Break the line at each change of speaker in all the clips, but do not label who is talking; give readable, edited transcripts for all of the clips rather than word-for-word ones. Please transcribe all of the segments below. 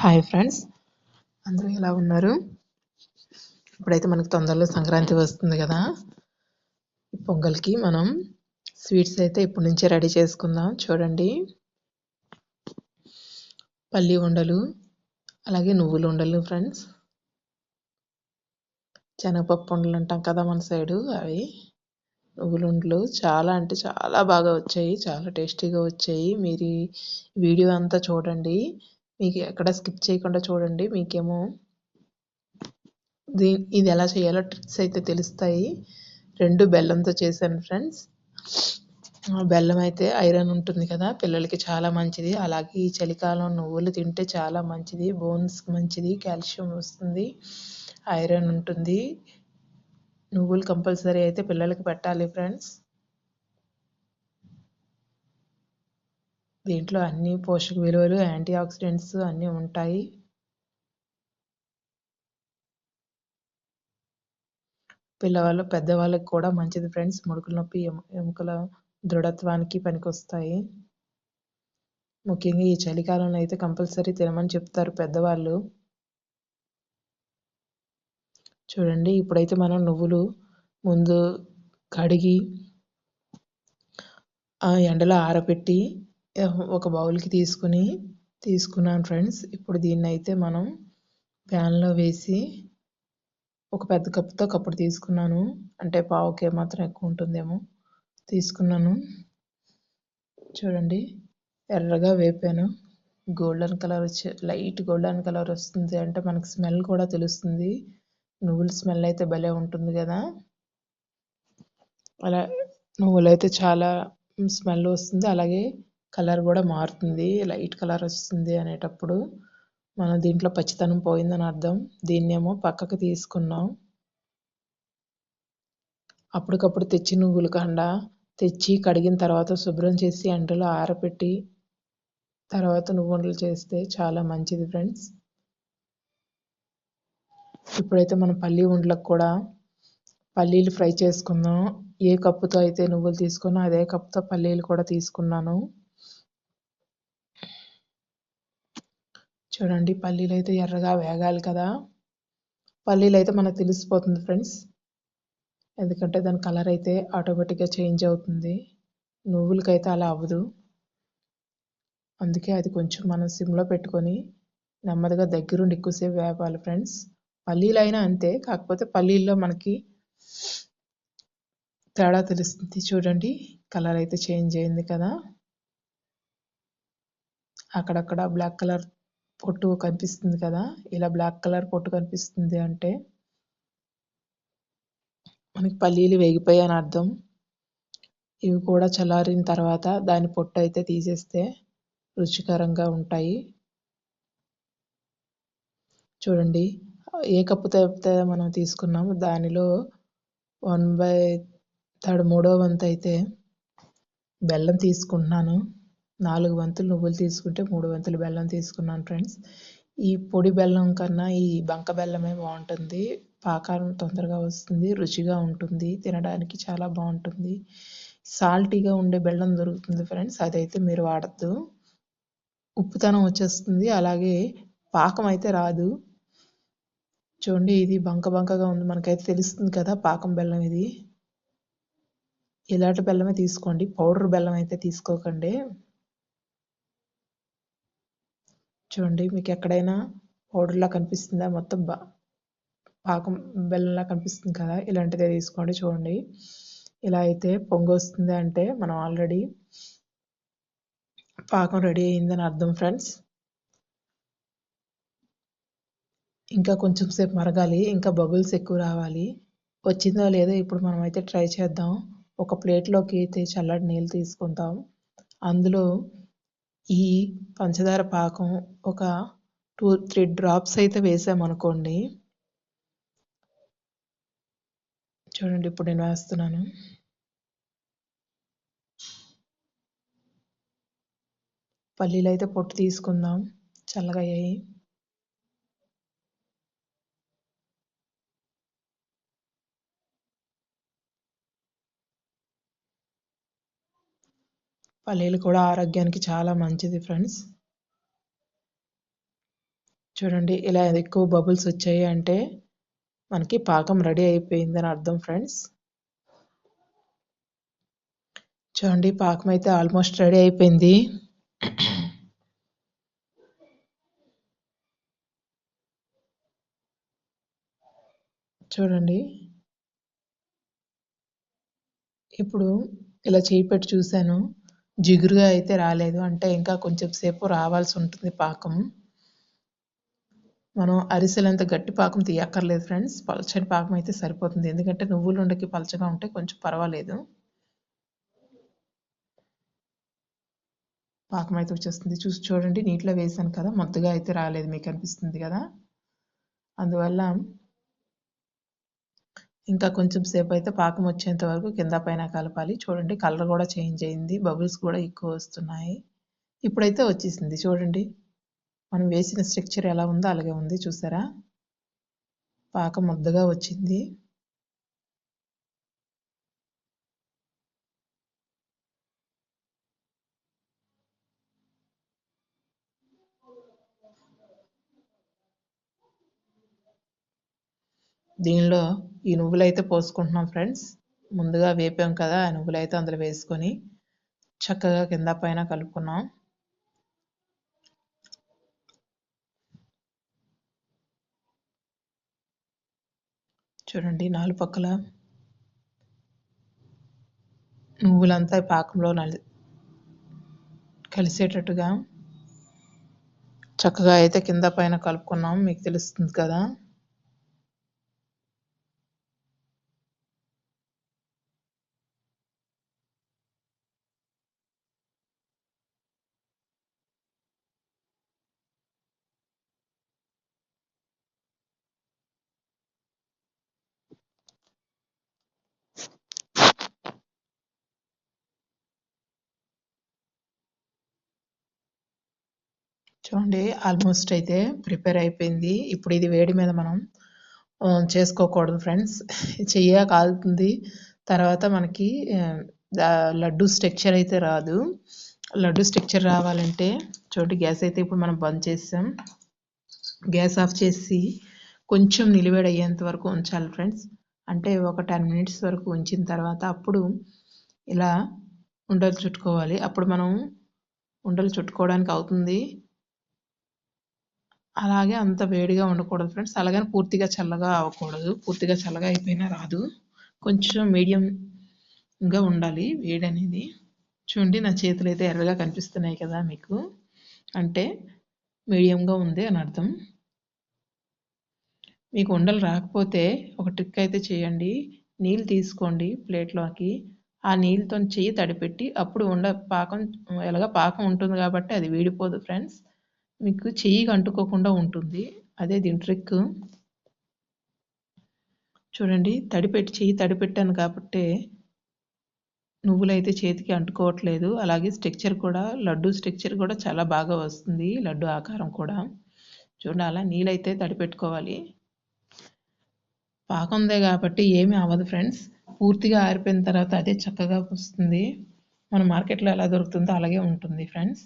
Hi friends, అందరూ ఎలా ఉన్నారు? ఇప్పుడైతే మనకు తొందరలో సంక్రాంతి వస్తుంది కదా. ఈ పొంగల్కి మనం స్వీట్స్ అయితే ఇప్పటి నుంచే రెడీ చేసుకుందాం. చూడండి, పల్లి ఉండలు, అలాగే నువ్వుల ఉండలు ఫ్రెండ్స్. శనగపప్పు ఉండలు అంటాం కదా మన సైడు, అవి నువ్వుల ఉండలు చాలా అంటే చాలా బాగా వచ్చాయి, చాలా టేస్టీగా వచ్చాయి. మీరు ఈ వీడియో అంతా చూడండి, మీకు ఎక్కడ స్కిప్ చేయకుండా చూడండి. మీకేమో ఇది ఎలా చేయాలో ట్రిక్స్ అయితే తెలుస్తాయి. 2 బెల్లంతో చేశాను ఫ్రెండ్స్. బెల్లం అయితే ఐరన్ ఉంటుంది కదా, పిల్లలకి చాలా మంచిది. అలాగే ఈ చలికాలం నువ్వులు తింటే చాలా మంచిది, బోన్స్కి మంచిది, కాల్షియం వస్తుంది, ఐరన్ ఉంటుంది. నువ్వులు కంపల్సరీ అయితే పిల్లలకి పెట్టాలి ఫ్రెండ్స్. దీంట్లో అన్ని పోషక విలువలు, యాంటీ ఆక్సిడెంట్స్ అన్నీ ఉంటాయి. పిల్లవాళ్ళు పెద్దవాళ్ళకి కూడా మంచిది ఫ్రెండ్స్. ముడుకుల నొప్పి, ఎముకల దృఢత్వానికి పనికొస్తాయి. ముఖ్యంగా ఈ చలికాలంలో అయితే కంపల్సరీ తినమని చెప్తారు పెద్దవాళ్ళు. చూడండి, ఇప్పుడైతే మనం నువ్వులు ముందు కడిగి ఎండలో ఆరబెట్టి ఒక బౌల్కి తీసుకున్నాను ఫ్రెండ్స్. ఇప్పుడు దీన్ని అయితే మనం ప్యాన్లో వేసి ఒక పెద్ద కప్పుతో కప్పుడు తీసుకున్నాను, అంటే పావుకే మాత్రం ఎక్కువ ఉంటుందేమో తీసుకున్నాను. చూడండి, ఎర్రగా వేపాను, గోల్డెన్ కలర్ వచ్చి లైట్ గోల్డెన్ కలర్ వస్తుంది అంటే మనకు స్మెల్ కూడా తెలుస్తుంది. నువ్వుల స్మెల్ అయితే భలే ఉంటుంది కదా. అలా నువ్వులు అయితే చాలా స్మెల్ వస్తుంది, అలాగే కలర్ కూడా మారుతుంది, లైట్ కలర్ వస్తుంది అనేటప్పుడు మనం దీంట్లో పచ్చితనం పోయిందని అర్థం. దీన్నేమో పక్కకు తీసుకున్నాం. అప్పటికప్పుడు తెచ్చి నువ్వుల కాండ తెచ్చి కడిగిన తర్వాత శుభ్రం చేసి ఎండలో ఆరబెట్టి తర్వాత నువ్వుండలు చేస్తే చాలా మంచిది ఫ్రెండ్స్. ఇప్పుడైతే మనం పల్లి ఉండలకు కూడా పల్లీలు ఫ్రై చేసుకుందాం. ఏ కప్పుతో అయితే నువ్వులు తీసుకున్నా అదే కప్పుతో పల్లీలు కూడా తీసుకున్నాను. చూడండి, పల్లీలు అయితే ఎర్రగా వేగాలి కదా. పల్లీలు అయితే మనకు తెలిసిపోతుంది ఫ్రెండ్స్, ఎందుకంటే దాని కలర్ అయితే ఆటోమేటిక్గా చేంజ్ అవుతుంది. నువ్వులకైతే అలా అవ్వదు, అందుకే అది కొంచెం మనం సిమ్లో పెట్టుకొని నెమ్మదిగా దగ్గరుండి ఎక్కువసేపు వేపాలి ఫ్రెండ్స్. పల్లీలు అయినా అంతే, కాకపోతే పల్లీల్లో మనకి తేడా తెలుస్తుంది. చూడండి, కలర్ అయితే చేంజ్ అయింది కదా. అక్కడక్కడ బ్లాక్ కలర్ పొట్టు కనిపిస్తుంది కదా. ఇలా బ్లాక్ కలర్ పొట్టు కనిపిస్తుంది అంటే మనకి పల్లీలు వేగిపోయాయని అర్థం. ఇవి కూడా చల్లారిన తర్వాత దాని పొట్టు అయితే తీసేస్తే రుచికరంగా ఉంటాయి. చూడండి, ఏ కప్పుతో అయితే మనం తీసుకున్నాము దానిలో 1/3 మూడో వంతు అయితే బెల్లం తీసుకుంటున్నాను. 4 వంతులు నువ్వులు తీసుకుంటే 3 వంతులు బెల్లం తీసుకున్నాను ఫ్రెండ్స్. ఈ పొడి బెల్లం కన్నా ఈ బంక బెల్లమే బాగుంటుంది, పాకారం తొందరగా వస్తుంది, రుచిగా ఉంటుంది, తినడానికి చాలా బాగుంటుంది. సాల్టీగా ఉండే బెల్లం దొరుకుతుంది ఫ్రెండ్స్, అదైతే మీరు వాడద్దు, ఉప్పుతనం వచ్చేస్తుంది, అలాగే పాకం అయితే రాదు. చూడండి, ఇది బంక బంకగా ఉంది, మనకైతే తెలుస్తుంది కదా పాకం బెల్లం ఇది. ఇలాంటి బెల్లమే తీసుకోండి, పౌడర్ బెల్లం అయితే తీసుకోకండి. చూడండి, మీకు ఎక్కడైనా పౌడర్లా కనిపిస్తుందా? మొత్తం పాకం బెల్లంలా కనిపిస్తుంది కదా, ఇలాంటిదే తీసుకోండి. చూడండి, ఇలా అయితే పొంగొస్తుంది అంటే మనం ఆల్రెడీ పాకం రెడీ అయిందని అర్థం ఫ్రెండ్స్. ఇంకా కొంచెం సేపు మరగాలి, ఇంకా బబుల్స్ ఎక్కువ రావాలి. వచ్చిందో లేదో ఇప్పుడు మనం అయితే ట్రై చేద్దాం. ఒక ప్లేట్లోకి అయితే చల్లటి నీళ్ళు తీసుకుందాం. అందులో ఈ పంచదార పాకం ఒక 2-3 డ్రాప్స్ అయితే వేసామనుకోండి. చూడండి, ఇప్పుడు నేను వేస్తున్నాను. పల్లీలు అయితే పొట్టు తీసుకుందాం, చల్లగా అయ్యాయి. పల్లీలు కూడా ఆరోగ్యానికి చాలా మంచిది ఫ్రెండ్స్. చూడండి ఇలా ఎక్కువ బబుల్స్ వచ్చాయి అంటే మనకి పాకం రెడీ అయిపోయిందని అర్థం ఫ్రెండ్స్. చూడండి పాకం అయితే ఆల్మోస్ట్ రెడీ అయిపోయింది. చూడండి ఇప్పుడు ఇలా చేయి పెట్టి చూశాను, జిగురుగా అయితే రాలేదు, అంటే ఇంకా కొంచెం సేపు రావాల్సి ఉంటుంది పాకం. మనం అరిసెలంత గట్టి పాకం తీయక్కర్లేదు ఫ్రెండ్స్, పలచని పాకం అయితే సరిపోతుంది. ఎందుకంటే నువ్వుల ఉండకి పలచగా ఉంటే కొంచెం పర్వాలేదు. పాకం అయితే వచ్చేస్తుంది, చూసి చూడండి. నీటిలో వేసాను కదా, మొత్తగా అయితే రాలేదు, మీకు అనిపిస్తుంది కదా. అందువల్ల ఇంకా కొంచెం సేపు అయితే పాకం వచ్చేంత వరకు కింద పైన కలపాలి. చూడండి కలర్ కూడా చేంజ్ అయింది, బబుల్స్ కూడా ఎక్కువ వస్తున్నాయి. ఇప్పుడైతే వచ్చేసింది చూడండి, మనం వేసిన స్ట్రక్చర్ ఎలా ఉందో అలాగే ఉంది, చూసారా. పాకం ముద్దగా వచ్చింది. దీనిలో ఈ నువ్వులైతే పోసుకుంటున్నాం ఫ్రెండ్స్. ముందుగా వేపాం కదా, ఆ నువ్వులైతే అందులో వేసుకొని చక్కగా కింద పైన కలుపుకున్నాం. చూడండి నాలుగు పక్కల నువ్వులంతా పాకంలో కలిసేటట్టుగా చక్కగా అయితే కింద పైన కలుపుకున్నాం, మీకు తెలుస్తుంది కదా. చూడండి ఆల్మోస్ట్ అయితే ప్రిపేర్ అయిపోయింది. ఇప్పుడు ఇది వేడి మీద మనం చేసుకోకూడదు ఫ్రెండ్స్, చెయ్య కాలుతుంది. తర్వాత మనకి లడ్డు స్ట్రక్చర్ అయితే రాదు. లడ్డు స్ట్రక్చర్ రావాలంటే చూడండి, గ్యాస్ అయితే ఇప్పుడు మనం బంద్ చేసాం. గ్యాస్ ఆఫ్ చేసి కొంచెం నిలివేడి అయ్యేంత వరకు ఉంచాలి ఫ్రెండ్స్. అంటే ఒక 10 మినిట్స్ వరకు ఉంచిన తర్వాత అప్పుడు ఇలా ఉండలు చుట్టుకోవాలి. అప్పుడు మనం ఉండలు చుట్టుకోవడానికి అవుతుంది. అలాగే అంత వేడిగా ఉండకూడదు ఫ్రెండ్స్, అలాగని పూర్తిగా చల్లగా అవ్వకూడదు. పూర్తిగా చల్లగా అయిపోయినా రాదు, కొంచెం మీడియంగా ఉండాలి వేడి అనేది. చూడండి నా చేతులు అయితే ఎర్రగా కనిపిస్తున్నాయి కదా మీకు, అంటే మీడియంగా ఉంది అని అర్థం. మీకు ఉండలు రాకపోతే ఒక ట్రిక్ అయితే చేయండి, నీళ్ళు తీసుకోండి ప్లేట్లోకి, ఆ నీళ్ళతో చెయ్యి తడిపెట్టి అప్పుడు పాకం, ఎలాగా పాకం ఉంటుంది కాబట్టి అది వీడిపోదు ఫ్రెండ్స్, మీకు చెయ్యికి అంటుకోకుండా ఉంటుంది. అదే దీని ట్రిక్. చూడండి చెయ్యి తడిపెట్టాను కాబట్టి నువ్వులైతే చేతికి అంటుకోవట్లేదు. అలాగే స్ట్రక్చర్ కూడా, లడ్డు స్ట్రక్చర్ కూడా చాలా బాగా వస్తుంది, లడ్డు ఆకారం కూడా. చూడండి అలా నీళ్ళైతే తడిపెట్టుకోవాలి. పాకం ఉందే కాబట్టి ఏమీ అవ్వదు ఫ్రెండ్స్, పూర్తిగా ఆరిపోయిన తర్వాత అదే చక్కగా వస్తుంది. మన మార్కెట్లో ఎలా దొరుకుతుందో అలాగే ఉంటుంది ఫ్రెండ్స్.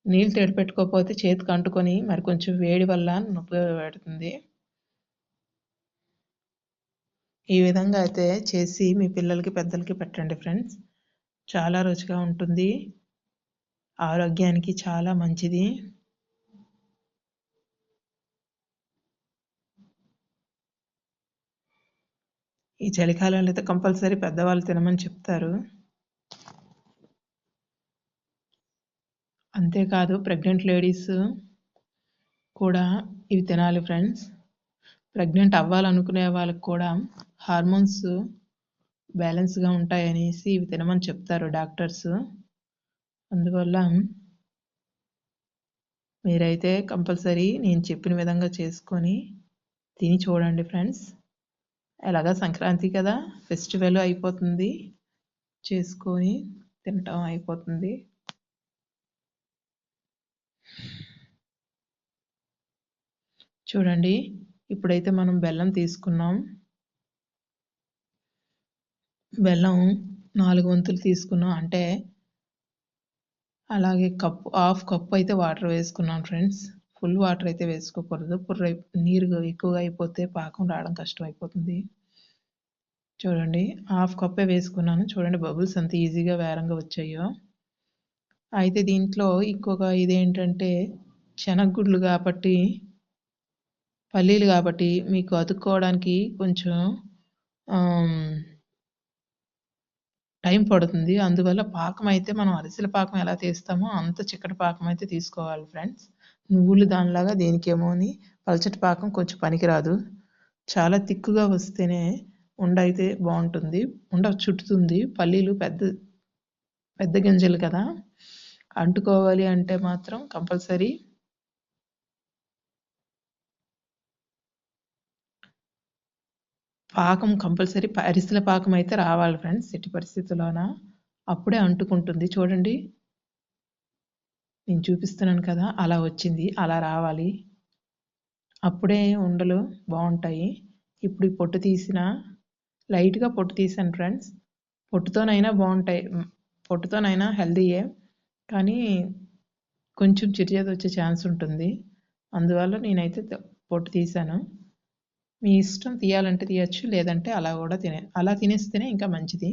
నీళ్ళు తడిపెట్టుకోకపోతే చేతికి అంటుకొని మరి కొంచెం వేడి వల్ల నొప్పి పెడుతుంది. ఈ విధంగా అయితే చేసి మీ పిల్లలకి పెద్దలకి పెట్టండి ఫ్రెండ్స్, చాలా రుచిగా ఉంటుంది, ఆరోగ్యానికి చాలా మంచిది. ఈ చలికాలంలో అయితే కంపల్సరీ పెద్దవాళ్ళు తినమని చెప్తారు. అంతేకాదు ప్రెగ్నెంట్ లేడీస్ కూడా ఇవి తినాలి ఫ్రెండ్స్. ప్రెగ్నెంట్ అవ్వాలనుకునే వాళ్ళకి కూడా హార్మోన్స్ బ్యాలెన్స్గా ఉంటాయనేసి ఇవి తినమని చెప్తారు డాక్టర్స్. అందువల్ల మీరైతే కంపల్సరీ నేను చెప్పిన విధంగా చేసుకొని తిని చూడండి ఫ్రెండ్స్. ఎలాగా సంక్రాంతి కదా, ఫెస్టివల్ అయిపోతుంది, చేసుకొని తినటం అయిపోతుంది. చూడండి ఇప్పుడైతే మనం బెల్లం తీసుకున్నాం. బెల్లం 4 వంతులు తీసుకున్నాం అంటే అలాగే హాఫ్ కప్ అయితే వాటర్ వేసుకున్నాం ఫ్రెండ్స్. ఫుల్ వాటర్ అయితే వేసుకోకూడదు. నీరు ఎక్కువగా అయిపోతే పాకం రావడం కష్టమైపోతుంది. చూడండి హాఫ్ కప్పే వేసుకున్నాను. చూడండి బబుల్స్ ఎంత ఈజీగా వేరంగా వచ్చాయో. అయితే దీంట్లో ఇంకొక ఇదేంటంటే శనగగుడ్లు కాబట్టి, పల్లీలు కాబట్టి మీకు అతుక్కోవడానికి కొంచెం టైం పడుతుంది. అందువల్ల పాకం అయితే మనం అరిసెల పాకం ఎలా తీస్తామో అంత చిక్కటి పాకం అయితే తీసుకోవాలి ఫ్రెండ్స్. నువ్వులు దానిలాగా దేనికేమో అని పల్చటి పాకం కొంచెం పనికిరాదు. చాలా తిక్కుగా వస్తేనే ఉండ అయితే బాగుంటుంది. ఉండ చుట్టుతుంది. పల్లీలు పెద్ద పెద్ద గింజలు కదా, అంటుకోవాలి అంటే మాత్రం కంపల్సరీ పాకం కంపల్సరీ అరిసెల పాకం అయితే రావాలి ఫ్రెండ్స్. ఎట్టి పరిస్థితుల్లోన అప్పుడే అంటుకుంటుంది. చూడండి నేను చూపిస్తున్నాను కదా, అలా వచ్చింది. అలా రావాలి. అప్పుడే ఉండలు బాగుంటాయి. ఇప్పుడు ఈ పొట్టు తీసిన లైట్గా పొట్టు తీసాను ఫ్రెండ్స్. పొట్టుతోనైనా బాగుంటాయి, పొట్టుతోనైనా హెల్దీయే, కానీ కొంచెం చిరుచేదు వచ్చే ఛాన్స్ ఉంటుంది. అందువల్ల నేనైతే పొట్టు తీసాను. మీ ఇష్టం, తీయాలంటే తీయచ్చు, లేదంటే అలా కూడా అలా తినేస్తేనే ఇంకా మంచిది.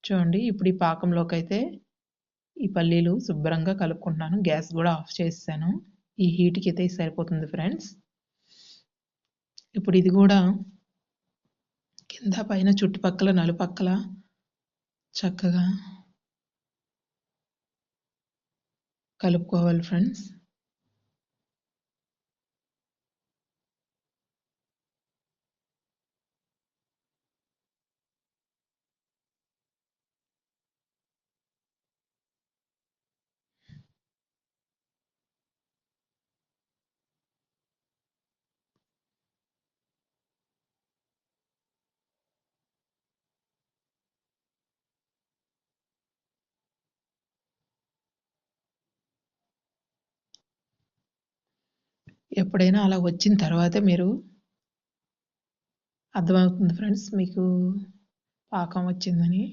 చూడండి ఇప్పుడు ఈ పాకంలోకి అయితే ఈ పల్లీలు శుభ్రంగా కలుపుకుంటున్నాను. గ్యాస్ కూడా ఆఫ్ చేసాను. ఈ హీట్కి అయితే సరిపోతుంది ఫ్రెండ్స్. ఇప్పుడు ఇది కూడా కింద పైన చుట్టుపక్కల నలుపక్కల చక్కగా కలుపుకోవాలి ఫ్రెండ్స్. ఎప్పుడైనా అలా వచ్చిన తర్వాతే మీరు అర్థమవుతుంది ఫ్రెండ్స్ మీకు పాకం వచ్చిందని.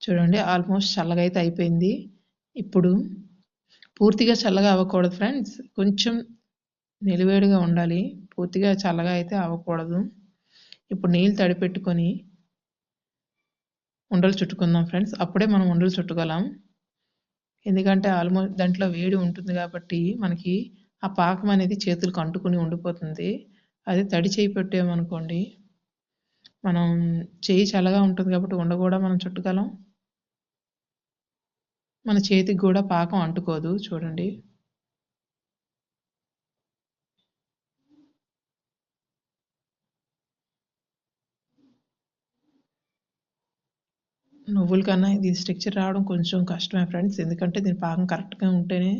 చూడండి ఆల్మోస్ట్ చల్లగా అయితే అయిపోయింది. ఇప్పుడు పూర్తిగా చల్లగా అవ్వకూడదు ఫ్రెండ్స్, కొంచెం నిలువేడిగా ఉండాలి. పూర్తిగా చల్లగా అయితే అవ్వకూడదు. ఇప్పుడు నీళ్ళు తడిపెట్టుకొని ఉండలు చుట్టుకుందాం ఫ్రెండ్స్. అప్పుడే మనం ఉండలు చుట్టుకోలేం, ఎందుకంటే ఆల్మోస్ట్ దాంట్లో వేడి ఉంటుంది కాబట్టి మనకి ఆ పాకం అనేది చేతులకు అంటుకుని ఉండిపోతుంది. అదే తడి చేయి పెట్టామనుకోండి, మనం చేయి చల్లగా ఉంటుంది కాబట్టి ఉండ కూడా మనం చుట్టుకోలేం, మన చేతికి కూడా పాకం అంటుకోదు. చూడండి నువ్వుల కన్నా ఇది స్ట్రక్చర్ రావడం కొంచెం కష్టమే ఫ్రెండ్స్, ఎందుకంటే దీని పాకం కరెక్ట్గా ఉంటేనే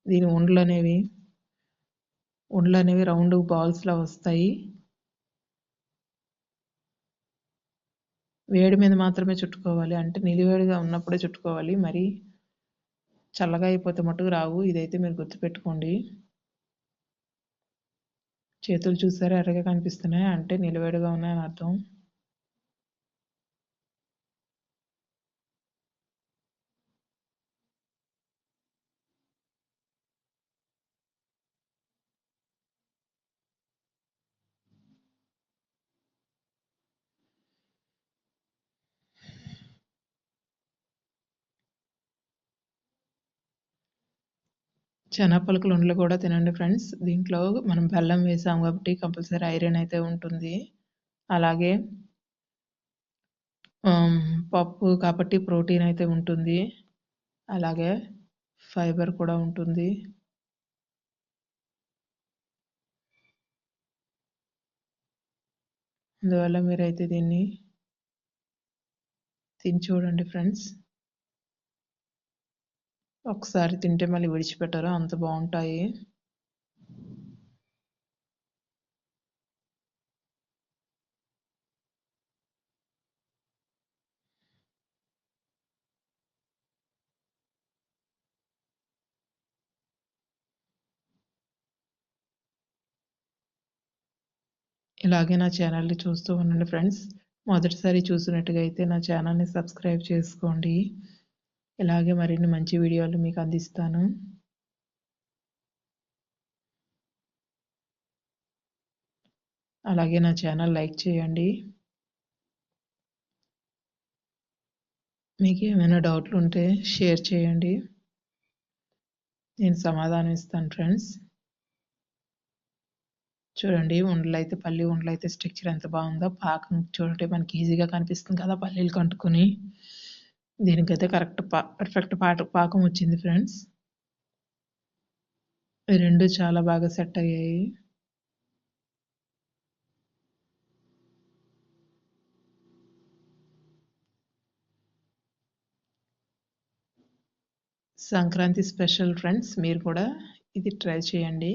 దీని ఉండలు అనేవి రౌండ్ బాల్స్లా వస్తాయి. వేడి మీద మాత్రమే చుట్టుకోవాలి, అంటే నిలువేడిగా ఉన్నప్పుడే చుట్టుకోవాలి. మరి చల్లగా అయిపోతే మట్టుకు రావు. ఇదైతే మీరు గుర్తుపెట్టుకోండి. చేతులు చూసారా ఎర్రగా కనిపిస్తున్నాయి అంటే నిలువేడిగా ఉన్నాయని అర్థం. శనగపలుకులు ఉండలు కూడా తినండి ఫ్రెండ్స్. దీంట్లో మనం బెల్లం వేసాం కాబట్టి కంపల్సరీ ఐరన్ అయితే ఉంటుంది. అలాగే పప్పు కాబట్టి ప్రోటీన్ అయితే ఉంటుంది. అలాగే ఫైబర్ కూడా ఉంటుంది. అందువల్ల మీరైతే దీన్ని తిని చూడండి ఫ్రెండ్స్. ఒకసారి తింటే మళ్ళీ విడిచిపెట్టరు, అంత బాగుంటాయి. ఇలాగే నా ఛానల్ని చూస్తూ ఉండండి ఫ్రెండ్స్. మొదటిసారి చూసినట్టుగా అయితే నా ఛానల్ని సబ్స్క్రైబ్ చేసుకోండి. ఇలాగే మరిన్ని మంచి వీడియోలు మీకు అందిస్తాను. అలాగే నా ఛానల్ లైక్ చేయండి. మీకు ఏమైనా డౌట్లు ఉంటే షేర్ చేయండి, నేను సమాధానం ఇస్తాను ఫ్రెండ్స్. చూడండి ఉండలైతే పల్లి ఉండలైతే స్ట్రక్చర్ ఎంత బాగుందో. పాకం చూడండి మనకి ఈజీగా కనిపిస్తుంది కదా పల్లీలు కంటుకొని. దీనికైతే పర్ఫెక్ట్ పాకం వచ్చింది ఫ్రెండ్స్. ఈ రెండు చాలా బాగా సెట్ అయ్యాయి. సంక్రాంతి స్పెషల్ ఫ్రెండ్స్, మీరు కూడా ఇది ట్రై చేయండి.